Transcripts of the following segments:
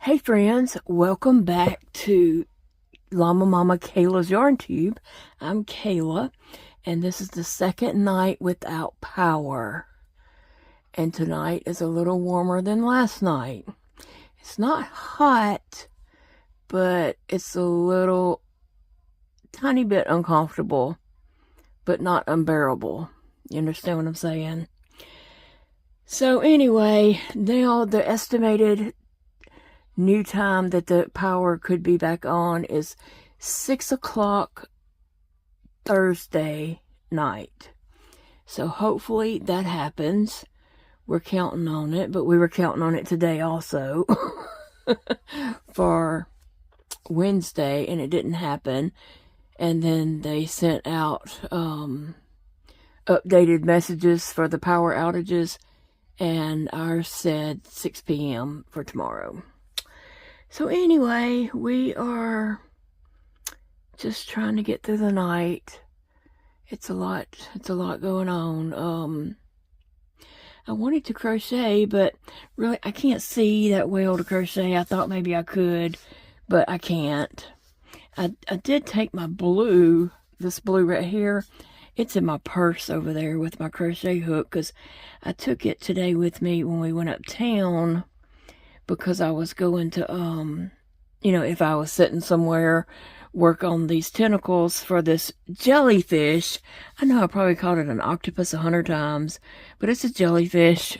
Hey friends, welcome back to Llama Mama Kayla's Yarn Tube. I'm Kayla, and this is the second night without power. And tonight is a little warmer than last night. It's not hot, but it's a little tiny bit uncomfortable, but not unbearable. You understand what I'm saying? So anyway, now the estimated new time that the power could be back on is 6 o'clock Thursday night. So hopefully that happens. We're counting on it, but we were counting on it today also for Wednesday, and it didn't happen. And then they sent out updated messages for the power outages, and ours said 6 p.m. for tomorrow. So anyway, we are just trying to get through the night. It's a lot going on. I wanted to crochet, but really I can't see that well to crochet. I thought maybe I could, but I can't. I did take my blue, this blue right here. It's in my purse over there with my crochet hook, because I took it today with me when we went uptown, because I was going to, if I was sitting somewhere, work on these tentacles for this jellyfish. I know I probably called it an octopus 100 times, but it's a jellyfish.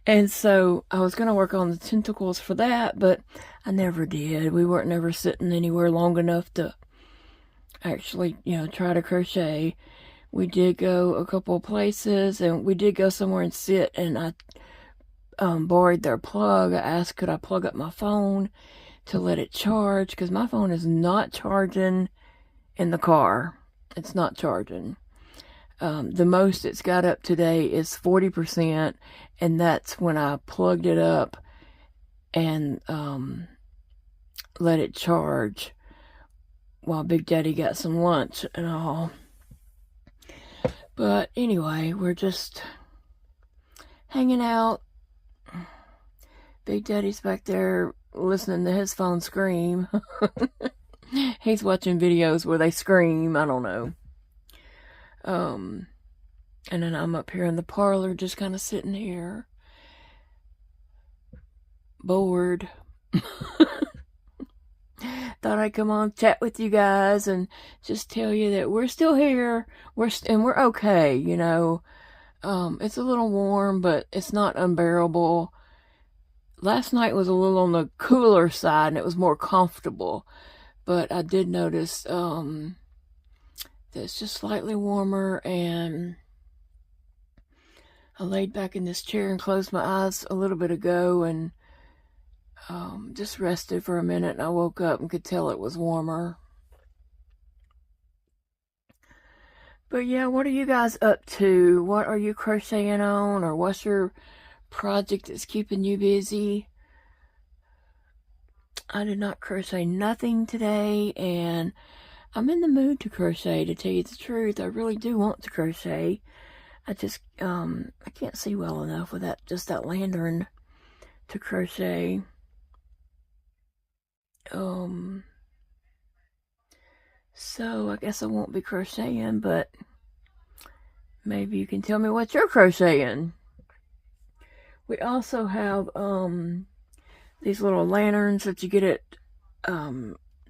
And so I was going to work on the tentacles for that, but I never did. We weren't never sitting anywhere long enough to actually, try to crochet. We did go a couple of places, and we did go somewhere and sit, and I borrowed their plug. I asked, could I plug up my phone to let it charge, because my phone is not charging in the car. It's not charging. The most it's got up today is 40%, and that's when I plugged it up and let it charge while Big Daddy got some lunch and all. But anyway, we're just hanging out. Big Daddy's back there listening to his phone scream. He's watching videos where they scream. I don't know. And then I'm up here in the parlor, just kind of sitting here, bored. Thought I'd come on, chat with you guys, and just tell you that we're still here. We're okay. It's a little warm, but it's not unbearable. Last night was a little on the cooler side, and it was more comfortable. But I did notice that it's just slightly warmer, and I laid back in this chair and closed my eyes a little bit ago, and just rested for a minute, and I woke up and could tell it was warmer. But yeah, what are you guys up to? What are you crocheting on, or what's your project that's keeping you busy? I did not crochet nothing today, and I'm in the mood to crochet, to tell you the truth. I really do want to crochet. I just I can't see well enough with just that lantern to crochet. So I guess I won't be crocheting, but maybe you can tell me what you're crocheting. We also have these little lanterns that you get at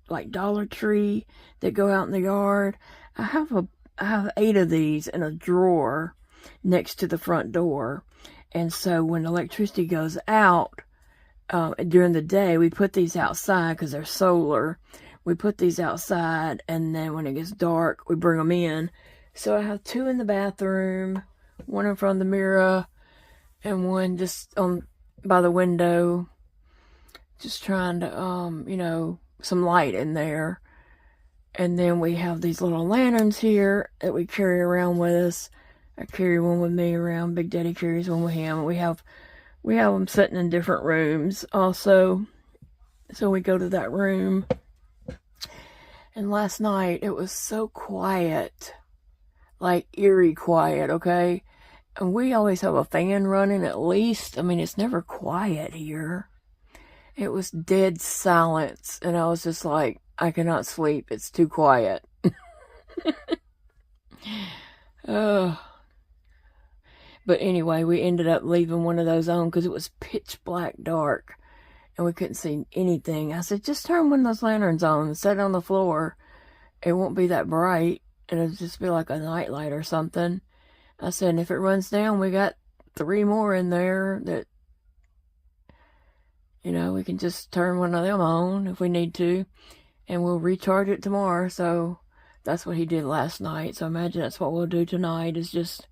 like Dollar Tree that go out in the yard. I have 8 of these in a drawer next to the front door, and so when electricity goes out during the day, we put these outside because they're solar. We put these outside, and then when it gets dark, we bring them in. So I have 2 in the bathroom, one in front of the mirror, and one just by the window, just trying to some light in there. And then we have these little lanterns here that we carry around with us. I carry one with me around. Big Daddy carries one with him. We have them sitting in different rooms also. So we go to that room. And last night it was so quiet, like eerie quiet, okay? And we always have a fan running at least. I mean, it's never quiet here. It was dead silence, and I was just like, I cannot sleep. It's too quiet. But anyway, we ended up leaving one of those on because it was pitch black dark, and we couldn't see anything. I said, just turn one of those lanterns on and set it on the floor. It won't be that bright. It'll just be like a nightlight or something. I said, and if it runs down, we got 3 more in there that, you know, we can just turn one of them on if we need to, and we'll recharge it tomorrow. So that's what he did last night. So I imagine that's what we'll do tonight, is just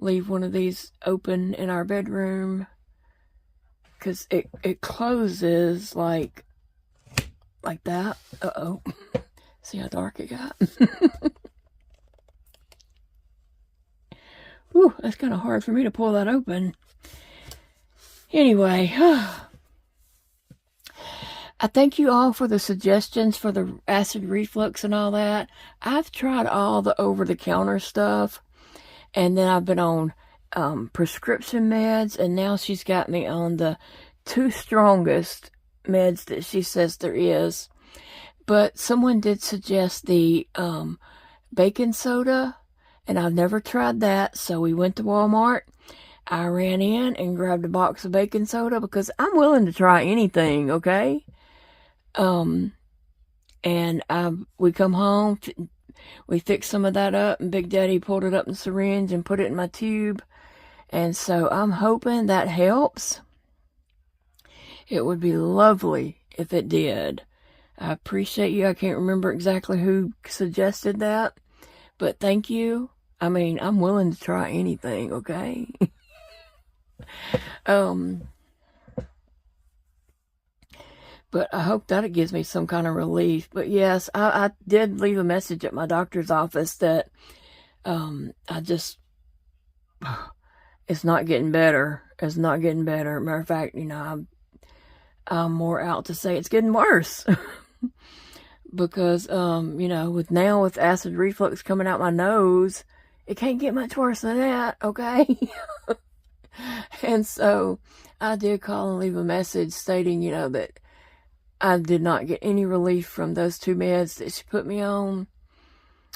leave one of these open in our bedroom, because it closes like that. Uh-oh. See how dark it got? Whew, that's kind of hard for me to pull that open. Anyway, I thank you all for the suggestions for the acid reflux and all that. I've tried all the over-the-counter stuff, and then I've been on prescription meds, and now she's got me on the 2 strongest meds that she says there is. But someone did suggest the baking soda, and I've never tried that, so we went to Walmart. I ran in and grabbed a box of baking soda because I'm willing to try anything, okay? And we come home, we fixed some of that up, and Big Daddy pulled it up in the syringe and put it in my tube. And so I'm hoping that helps. It would be lovely if it did. I appreciate you. I can't remember exactly who suggested that, but thank you. I mean, I'm willing to try anything, okay? But I hope that it gives me some kind of relief. But yes, I did leave a message at my doctor's office that it's not getting better. It's not getting better. Matter of fact, you know, I'm more out to say it's getting worse. Because, you know, with acid reflux coming out my nose, it can't get much worse than that, okay? And so I did call and leave a message stating, you know, that I did not get any relief from those 2 meds that she put me on.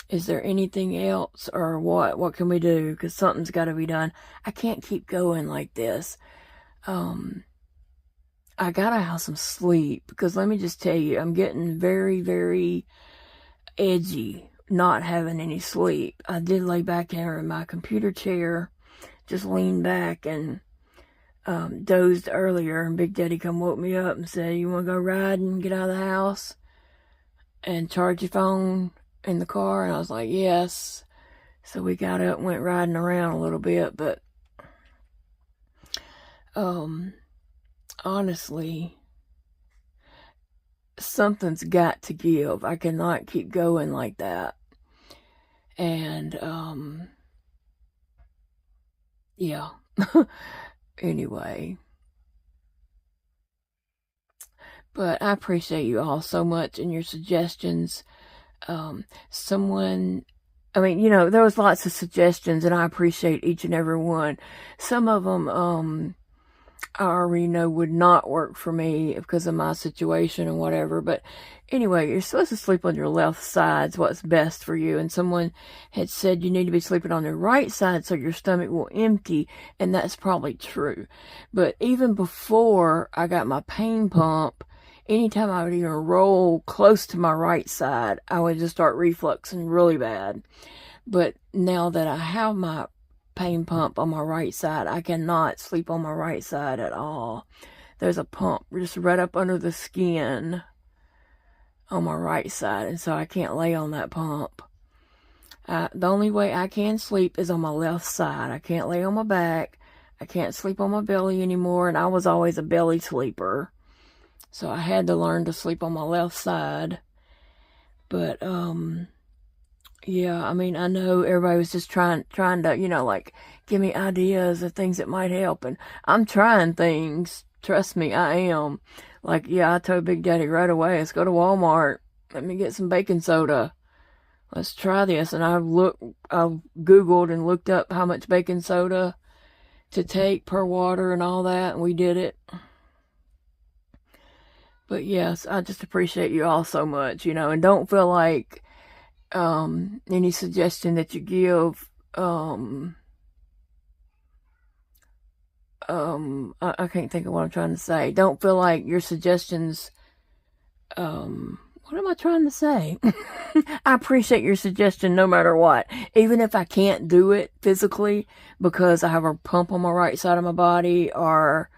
Is there anything else, or what? What can we do? Because something's got to be done. I can't keep going like this. I gotta have some sleep, because let me just tell you, I'm getting very, very edgy not having any sleep. I did lay back there in my computer chair, just leaned back and dozed earlier, and Big Daddy come woke me up and said, you want to go riding, get out of the house and charge your phone in the car? And I was like, yes. So we got up and went riding around a little bit, but honestly, something's got to give. I cannot keep going like that. And yeah. Anyway, but I appreciate you all so much and your suggestions. I mean, you know, there was lots of suggestions, and I appreciate each and every one. Some of them I already know would not work for me because of my situation and whatever. But anyway, you're supposed to sleep on your left side. It's what's best for you. And someone had said you need to be sleeping on the right side so your stomach will empty. And that's probably true. But even before I got my pain pump, anytime I would even roll close to my right side, I would just start refluxing really bad. But now that I have my pain pump on my right side, I cannot sleep on my right side at all. There's a pump just right up under the skin on my right side, and so I can't lay on that pump. The only way I can sleep is on my left side. I can't lay on my back. I can't sleep on my belly anymore, and I was always a belly sleeper, so I had to learn to sleep on my left side. But yeah, I mean, I know everybody was just trying to, you know, like, give me ideas of things that might help, and I'm trying things. Trust me, I am. Like, yeah, I told Big Daddy right away, let's go to Walmart. Let me get some baking soda. let's try this. And I Googled and looked up how much baking soda to take per water and all that, and we did it. But yes, I just appreciate you all so much, you know, and don't feel like any suggestion that you give, I can't think of what I'm trying to say. Don't feel like your suggestions, what am I trying to say? I appreciate your suggestion no matter what. Even if I can't do it physically because I have a pump on my right side of my body, or,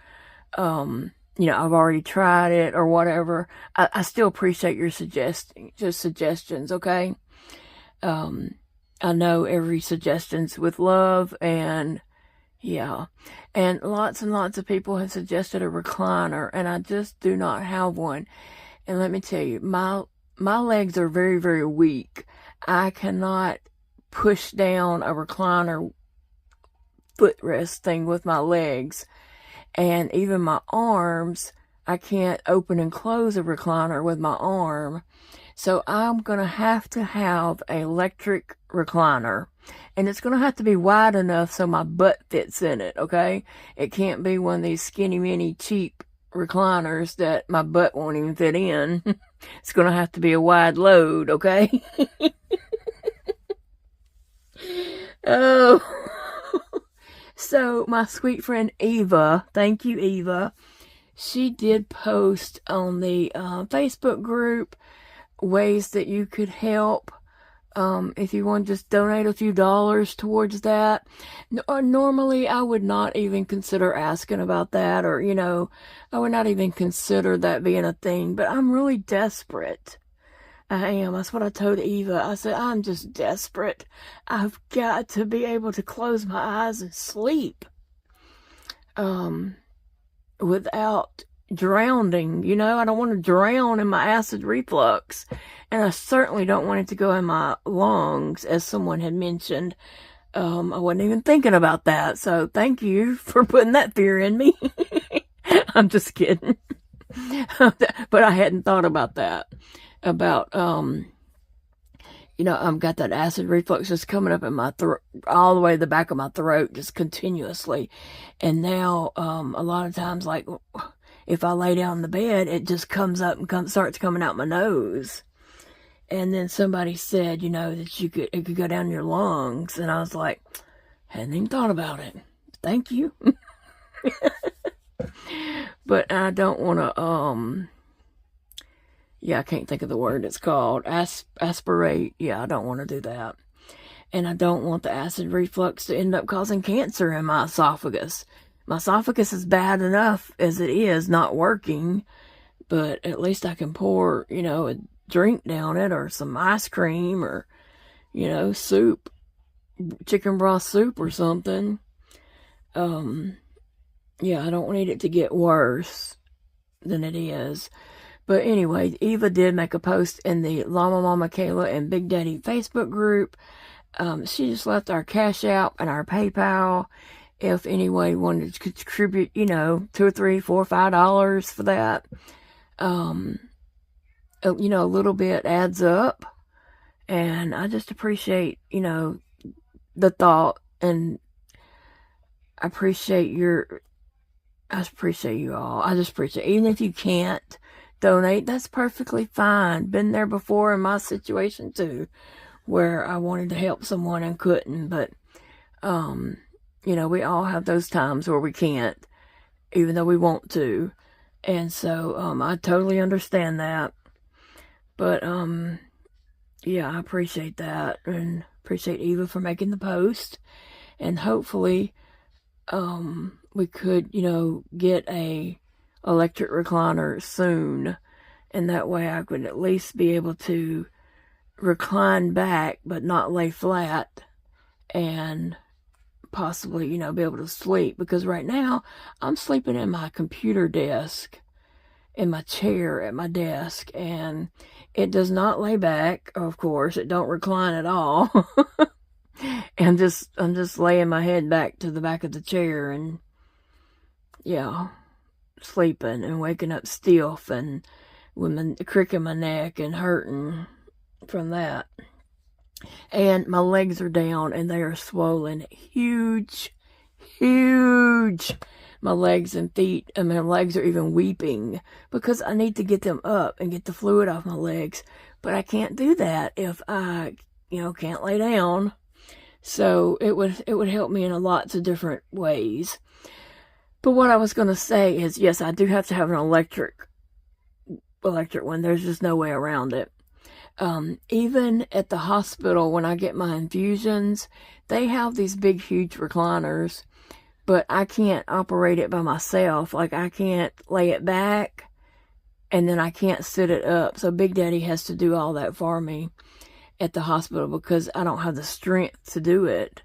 you know, I've already tried it or whatever, I still appreciate your suggestions, okay? I know every suggestion's with love, and yeah. And lots of people have suggested a recliner, and I just do not have one. And let me tell you, my legs are very, very weak. I cannot push down a recliner footrest thing with my legs. And even my arms, I can't open and close a recliner with my arm. So I'm going to have an electric recliner. And it's going to have to be wide enough so my butt fits in it, okay? It can't be one of these skinny, mini, cheap recliners that my butt won't even fit in. It's going to have to be a wide load, okay? Oh. So my sweet friend Eva, thank you, Eva, she did post on the Facebook group ways that you could help. If you want to just donate a few dollars towards that. Normally, I would not even consider asking about that, or, you know, I would not even consider that being a thing, but I'm really desperate. I am. That's what I told Eva. I said, I'm just desperate. I've got to be able to close my eyes and sleep, without drowning, you know. I don't want to drown in my acid reflux, and I certainly don't want it to go in my lungs, as someone had mentioned. I wasn't even thinking about that, so thank you for putting that fear in me. I'm just kidding. But I hadn't thought about that, about you know, I've got that acid reflux just coming up in my throat, all the way to the back of my throat, just continuously. And now a lot of times, like, if I lay down in the bed, it just comes up and starts coming out my nose. And then somebody said, you know, that it could go down your lungs. And I was like, hadn't even thought about it. Thank you. But I don't want to, yeah, I can't think of the word it's called. Aspirate. Yeah, I don't want to do that. And I don't want the acid reflux to end up causing cancer in my esophagus. My esophagus is bad enough as it is, not working, but at least I can pour, you know, a drink down it, or some ice cream, or, you know, soup, chicken broth soup or something. Yeah, I don't need it to get worse than it is. But anyway, Eva did make a post in the Llama Mama Kayla and Big Daddy Facebook group. She just left our Cash App and our PayPal. If anyone wanted to contribute, you know, $2 or $3, $4, $5 for that, you know, a little bit adds up. And I just appreciate, you know, the thought, and I appreciate you all. I just appreciate, even if you can't donate, that's perfectly fine. Been there before in my situation too, where I wanted to help someone and couldn't. But, you know, we all have those times where we can't, even though we want to. And so, I totally understand that. But, yeah, I appreciate that, and appreciate Eva for making the post. And hopefully, we could, you know, get a electric recliner soon. And that way I could at least be able to recline back, but not lay flat, and possibly, you know, be able to sleep. Because right now I'm sleeping in my computer desk, in my chair at my desk, and it does not lay back. Of course, it don't recline at all. And I'm just laying my head back to the back of the chair, and yeah, sleeping and waking up stiff, and with the crick in my neck and hurting from that. And my legs are down and they are swollen. Huge, huge. My legs and feet, and my legs are even weeping because I need to get them up and get the fluid off my legs. But I can't do that if I, can't lay down. So it would help me in lots of different ways. But what I was going to say is, yes, I do have to have an electric one. There's just no way around it. Even at the hospital, when I get my infusions, they have these big, huge recliners, but I can't operate it by myself. Like, I can't lay it back, and then I can't sit it up. So Big Daddy has to do all that for me at the hospital because I don't have the strength to do it.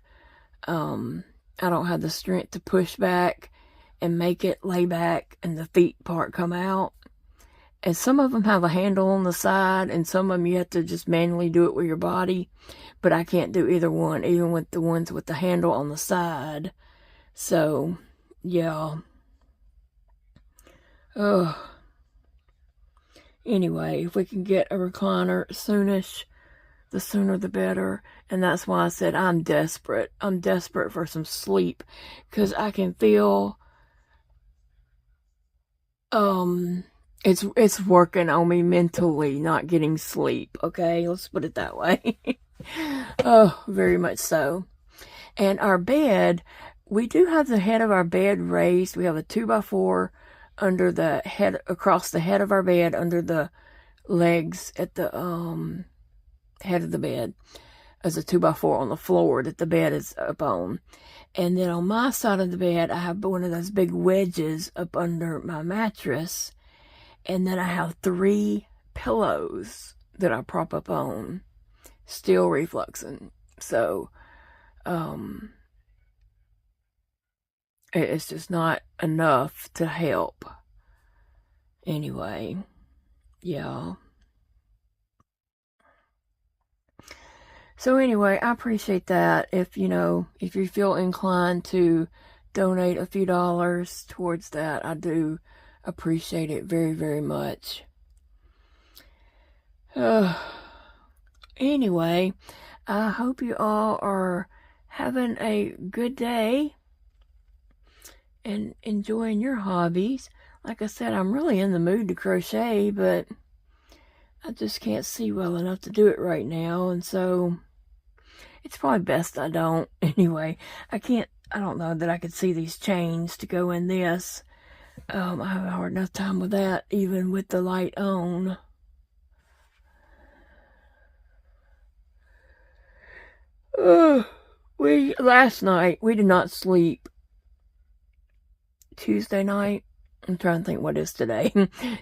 I don't have the strength to push back and make it lay back and the feet part come out. And some of them have a handle on the side, and some of them you have to just manually do it with your body. But I can't do either one, even with the ones with the handle on the side. So, yeah. Anyway, if we can get a recliner soonish, the sooner the better. And that's why I said I'm desperate. I'm desperate for some sleep. Because I can feel... It's working on me mentally, not getting sleep, okay? Let's put it that way. Oh, very much so. And our bed, we do have the head of our bed raised. We have a 2x4 under the head, across the head of our bed, under the legs at the head of the bed. As a 2x4 on the floor that the bed is up on. And then on my side of the bed, I have one of those big wedges up under my mattress. And then I have 3 pillows that I prop up on, still refluxing. So, it's just not enough to help. Anyway, yeah. So anyway, I appreciate that. If you feel inclined to donate a few dollars towards that, I do appreciate it very, very much. Anyway, I hope you all are having a good day and enjoying your hobbies. Like I said, I'm really in the mood to crochet, but I just can't see well enough to do it right now, and so it's probably best I don't. Anyway, I don't know that I could see these chains to go in this. I have a hard enough time with that, even with the light on. Last night, we did not sleep. Tuesday night, I'm trying to think what is today.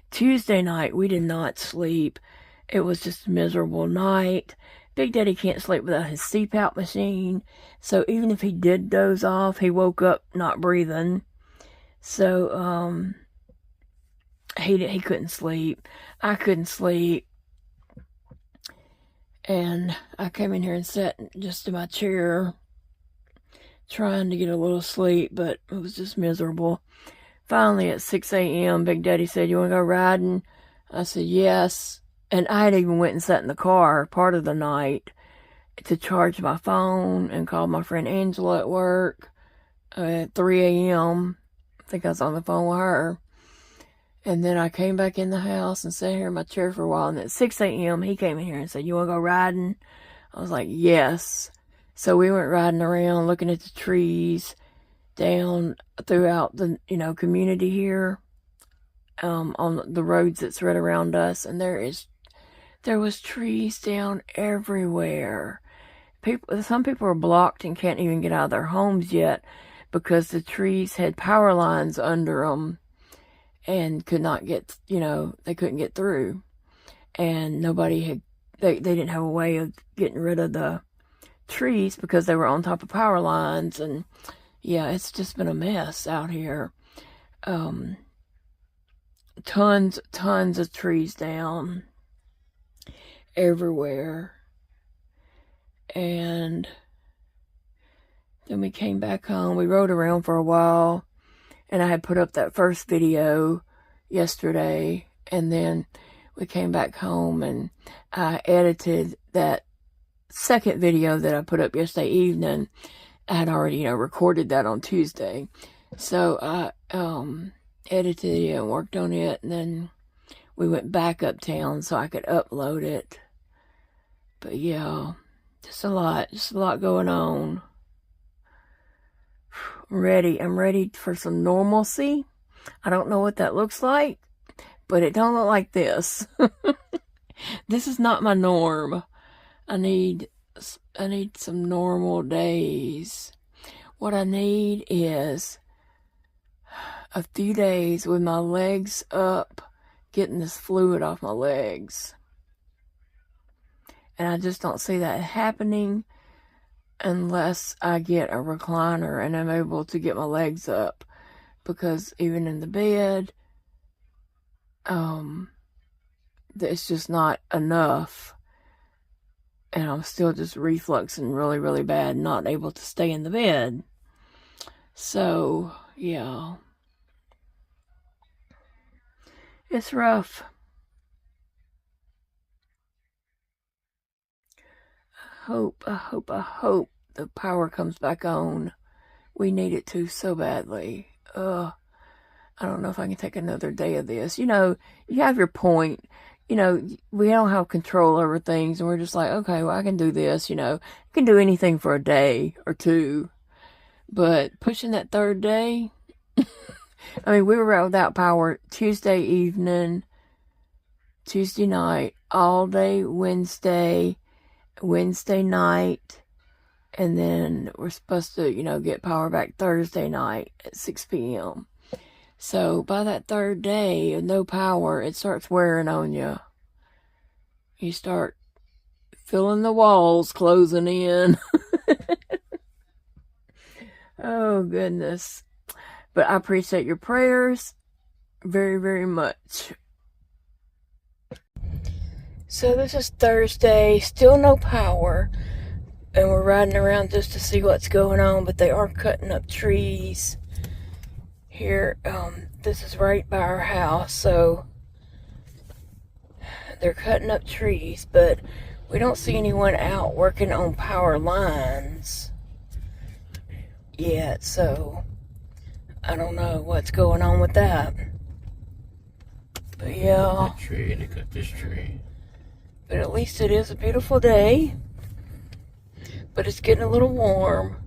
Tuesday night, we did not sleep. It was just a miserable night. Big Daddy can't sleep without his CPAP machine. So even if he did doze off, he woke up not breathing. So, he couldn't sleep. I couldn't sleep. And I came in here and sat just in my chair, trying to get a little sleep, but it was just miserable. Finally, at 6 a.m., Big Daddy said, "You want to go riding?" I said, "Yes." And I had even went and sat in the car part of the night to charge my phone and called my friend Angela at work at 3 a.m. I think I was on the phone with her. And then I came back in the house and sat here in my chair for a while. And at 6 a.m., he came in here and said, "You want to go riding?" I was like, "Yes." So we went riding around looking at the trees down throughout the, community here, on the roads that's right around us. And there was trees down everywhere. Some people are blocked and can't even get out of their homes yet because the trees had power lines under them and could not get, they couldn't get through. And they didn't have a way of getting rid of the trees because they were on top of power lines. And yeah, it's just been a mess out here. Tons of trees down everywhere. And then we came back home. We rode around for a while, and I had put up that first video yesterday, and then we came back home and I edited that second video that I put up yesterday evening, I had already, recorded that on Tuesday. So I edited it and worked on it, and then we went back uptown so I could upload it. But yeah, just a lot going on. I'm ready for some normalcy. I don't know what that looks like, but it don't look like this. This is not my norm. I need some normal days. What I need is a few days with my legs up, getting this fluid off my legs. And I just don't see that happening unless I get a recliner and I'm able to get my legs up. Because even in the bed, it's just not enough. And I'm still just refluxing really, really bad, not able to stay in the bed. So, yeah. It's rough. I hope the power comes back on. We need it to so badly. I don't know if I can take another day of this. You have your point. We don't have control over things, and we're just like, okay, well, I can do this, I can do anything for a day or two. But pushing that third day, I mean, we were out without power Tuesday evening, Tuesday night, all day Wednesday night, and then we're supposed to, get power back Thursday night at 6 p.m. So by that third day of no power, it starts wearing on you. You start feeling the walls closing in. Oh, goodness. But I appreciate your prayers very, very much. So this is Thursday, still no power, and we're riding around just to see what's going on, but they are cutting up trees here. This is right by our house, so they're cutting up trees, but we don't see anyone out working on power lines yet, so I don't know what's going on with that. But yeah. That tree, and they cut this tree. But at least it is a beautiful day. But it's getting a little warm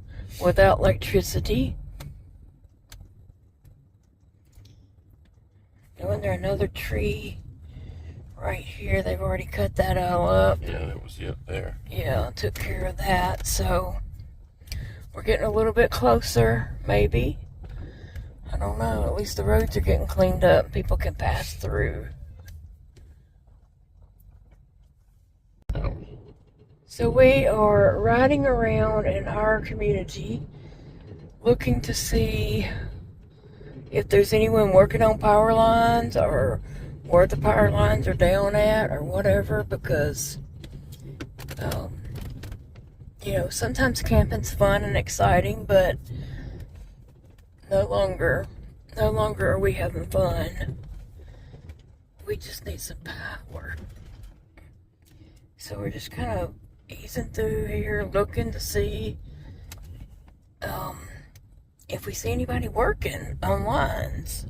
without electricity. Isn't there another tree right here? They've already cut that all up. Yeah, that was up there. Yeah, took care of that. So we're getting a little bit closer, maybe. I don't know. At least the roads are getting cleaned up. People can pass through. So we are riding around in our community looking to see if there's anyone working on power lines or where the power lines are down at or whatever, because sometimes camping's fun and exciting, but no longer are we having fun. We just need some power. So we're just kind of easing through here, looking to see if we see anybody working on lines.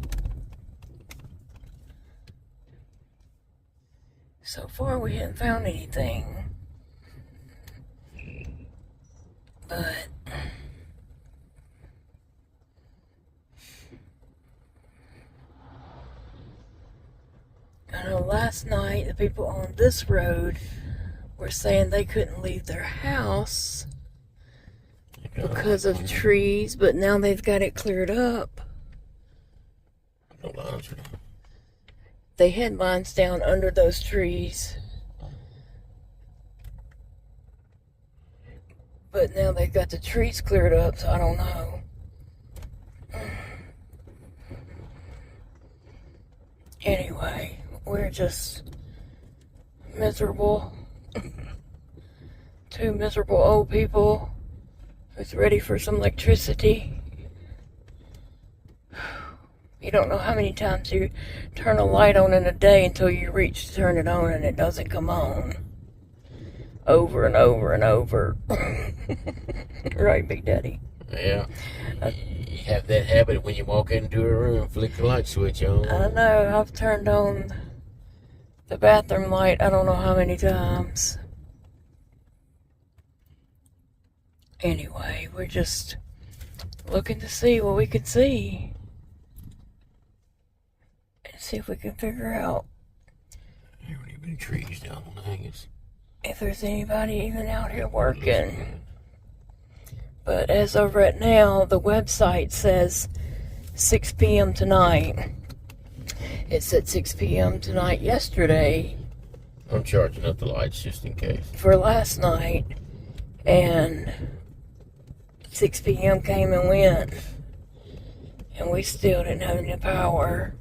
So far we haven't found anything, but I know last night the people on this road were saying they couldn't leave their house because of trees, but now they've got it cleared up. No lines are down. They had lines down under those trees, but now they've got the trees cleared up, so I don't know. Anyway, we're just miserable. Two miserable old people who's ready for some electricity. You don't know how many times you turn a light on in a day until you reach to turn it on and it doesn't come on. over and over and over. Right, Big Daddy? Yeah. You have that habit when you walk into a room, flick the light switch on. I know, I've turned on the bathroom light I don't know how many times. Anyway, we're just looking to see what we can see. And see if we can figure out There ain't even trees down on the hangers. if there's anybody even out here working. But as of right now, the website says 6 p.m. tonight. It said 6 p.m. tonight yesterday I'm charging up the lights just in case. for last night. And 6 p.m. came and went. And we still didn't have any power.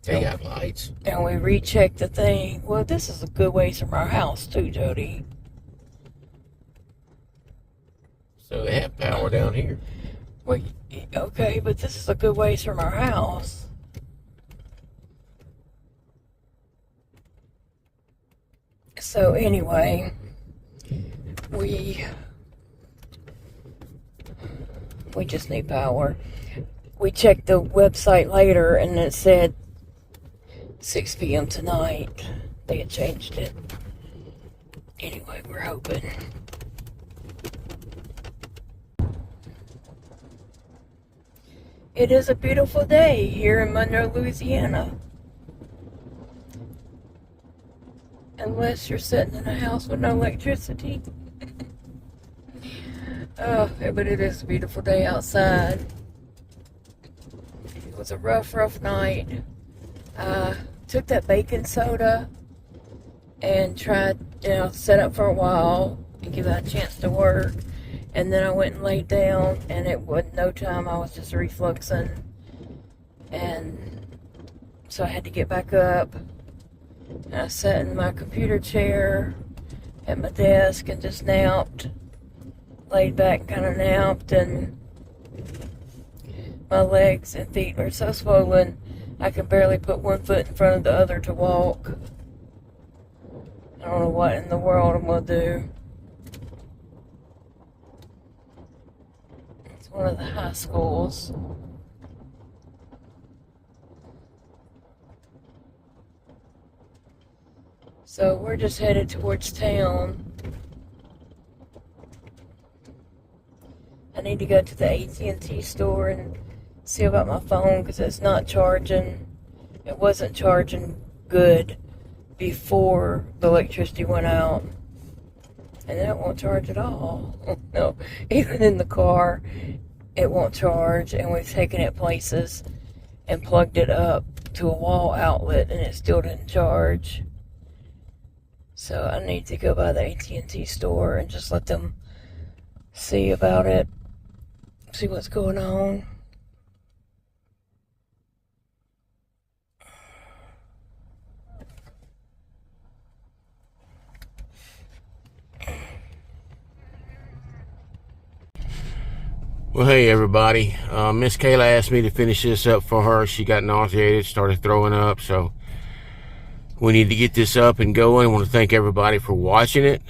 They got lights. And we rechecked the thing. Well, this is a good ways from our house too, Jody. So they have power down here. Well, okay, but this is a good ways from our house. So anyway, we just need power. We checked the website later and it said 6 p.m. tonight. They had changed it. Anyway, we're hoping. It is a beautiful day here in Monroe, Louisiana. Unless you're sitting in a house with no electricity. Oh, but it is a beautiful day outside. It was a rough night. Took that baking soda and tried, set up for a while and give that a chance to work. And then I went and laid down, and it was no time. I was just refluxing. And so I had to get back up. And I sat in my computer chair at my desk and just napped. Laid back and kind of napped, and my legs and feet were so swollen I could barely put one foot in front of the other to walk. I don't know what in the world I'm going to do. It's one of the high schools. So we're just headed towards town. I need to go to the AT&T store and see about my phone because it's not charging. It wasn't charging good before the electricity went out. And it won't charge at all. No, even in the car, it won't charge. And we've taken it places and plugged it up to a wall outlet and it still didn't charge. So I need to go by the AT&T store and just let them see about it. See what's going on. Well, hey everybody. Miss Kayla asked me to finish this up for her. She got nauseated, started throwing up, so we need to get this up and going. I want to thank everybody for watching it,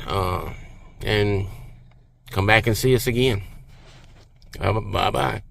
and come back and see us again. Bye-bye.